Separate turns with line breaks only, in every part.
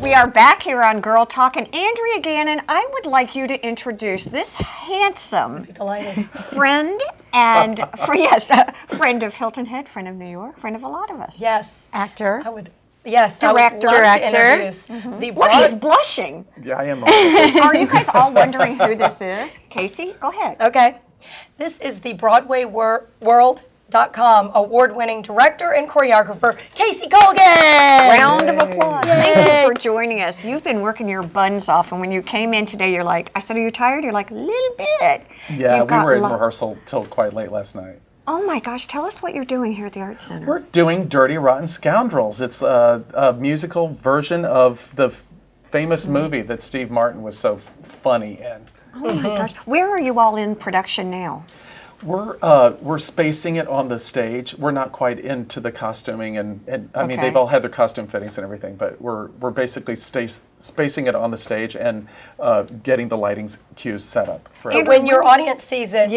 We are back here on Girl Talk, and Andrea Gannon, I would like you to introduce this handsome friend and friend of Hilton Head, friend of New York, friend of a lot of us.
Yes.
Actor.
Director.
I would love to introduce the
Look, he's blushing.
Yeah, I am.
Are you guys all wondering who this is? Casey, go ahead.
Okay. This is the Broadway World.com award-winning director and choreographer, Casey Colgan.
Round of applause. Thank you for joining us. You've been working your buns off, and when you came in today, you're like, I said, are you tired? You're like, a little bit.
Yeah, we were in rehearsal till quite late last night.
Oh my gosh, tell us what you're doing here at the Arts Center.
We're doing Dirty Rotten Scoundrels. It's a musical version of the famous movie that Steve Martin was so funny in.
Oh my gosh. Where are you all in production now?
We're spacing it on the stage. We're not quite into the costuming, and I mean, they've all had their costume fittings and everything, but we're basically spacing it on the stage and getting the lighting cues set up.
When your audience sees it,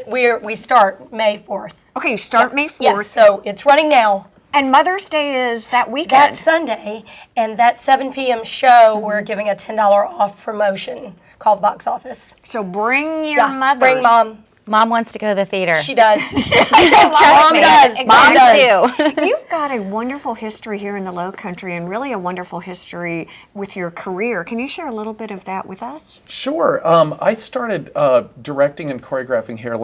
we start May 4th.
Okay, you start May 4th.
Yes, so it's running now.
And Mother's Day is that weekend.
That's Sunday, and that 7 p.m. show, we're giving a $10 off promotion called Box Office.
So bring your mothers.
Bring Mom.
Mom wants to go to the theater.
She does.
Mom does. Mom does.
You've got a wonderful history here in the Low Country, and really a wonderful history with your career. Can you share a little bit of that with us?
Sure. I started directing and choreographing here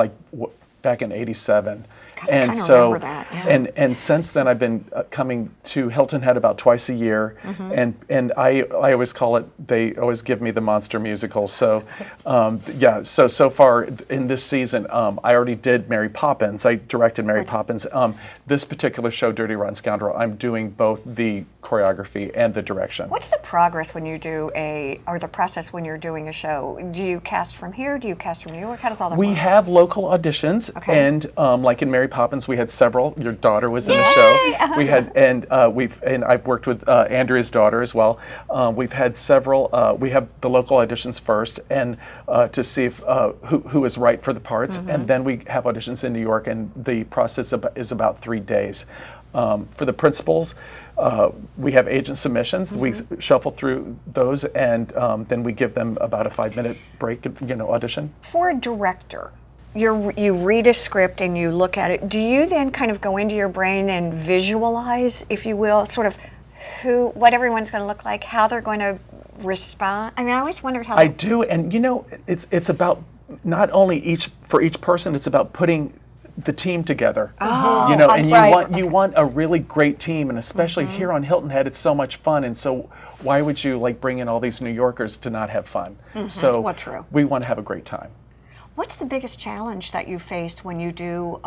back in '87. And so, and since then, I've been coming to Hilton Head about twice a year, and I always call it. They always give me the monster musical. So, so far in this season, I already did Mary Poppins. I directed Mary Poppins. This particular show, Dirty Rotten Scoundrel, I'm doing both the choreography and the direction.
What's the progress when you do or the process when you're doing a show? Do you cast from here? Do you cast from New York? How does all that work?
We have local auditions, and like in Mary Poppins, we had several. Your daughter was in the show. We had, and I've worked with Andrea's daughter as well. We've had several. We have the local auditions first, and to see if who is right for the parts, and then we have auditions in New York, and the process is about 3 days. For the principals, we have agent submissions. We shuffle through those, and then we give them about a 5-minute break, audition.
For a director, you read a script and you look at it. Do you then kind of go into your brain and visualize, if you will, sort of what everyone's going to look like, how they're going to respond? I mean, I always wondered how.
I do, and it's about not only for each person. It's about putting the team together. And you want a really great team, and especially here on Hilton Head, it's so much fun. And so, why would you bring in all these New Yorkers to not have fun? So, we want to have a great time.
What's the biggest challenge that you face when you do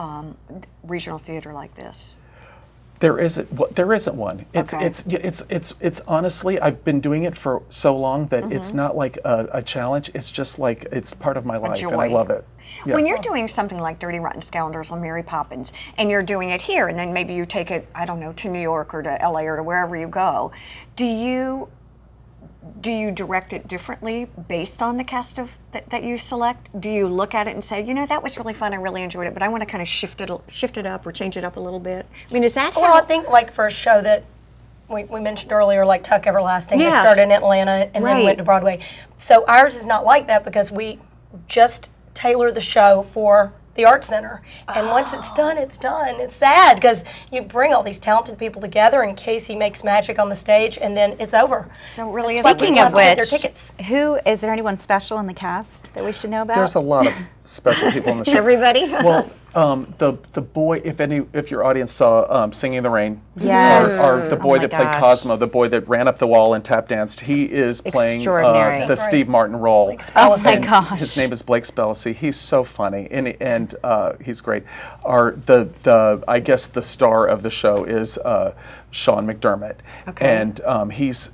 regional theater like this?
There isn't one. It's honestly, I've been doing it for so long that it's not like a challenge. It's just like it's part of my life, and I love it. Yeah.
When you're doing something like Dirty Rotten Scoundrels or Mary Poppins, and you're doing it here, and then maybe you take it, I don't know, to New York or to LA or to wherever you go, do you direct it differently based on the cast that you select? Do you look at it and say, that was really fun, I really enjoyed it, but I want to kind of shift it up or change it up a little bit? I mean, is that
Well, I think for a show that we mentioned earlier, like Tuck Everlasting, they started in Atlanta and then went to Broadway. So ours is not like that because we just tailor the show for the Arts Center. And once it's done, it's done. It's sad because you bring all these talented people together and Casey makes magic on the stage and then it's over.
So really,
speaking of which,
their tickets.
Is there anyone special in the cast that we should know about?
There's a lot of special people in the show.
Everybody?
Well, the boy, if your audience saw Singing in the Rain,
yes.
or the boy that played Cosmo, the boy that ran up the wall and tap danced, he is playing the Steve Martin role.
Oh my gosh!
His name is Blake Spellacy. He's so funny, and he's great. I guess the star of the show is Sean McDermott, and he's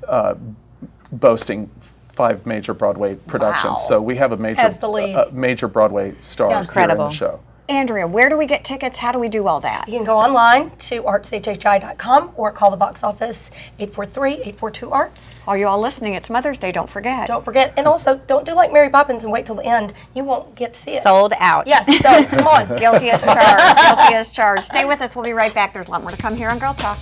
boasting 5 major Broadway productions.
Wow.
So we have a major Broadway star here in the show.
Andrea, where do we get tickets? How do we do all that?
You can go online to WHHI.com or call the box office 843-842-ARTS.
Are you all listening? It's Mother's Day. Don't forget.
Don't forget. And also, don't do like Mary Poppins and wait till the end. You won't get to see it.
Sold out.
Yes, so come on.
Guilty as charged. Guilty as charged. Stay with us. We'll be right back. There's a lot more to come here on Girl Talk.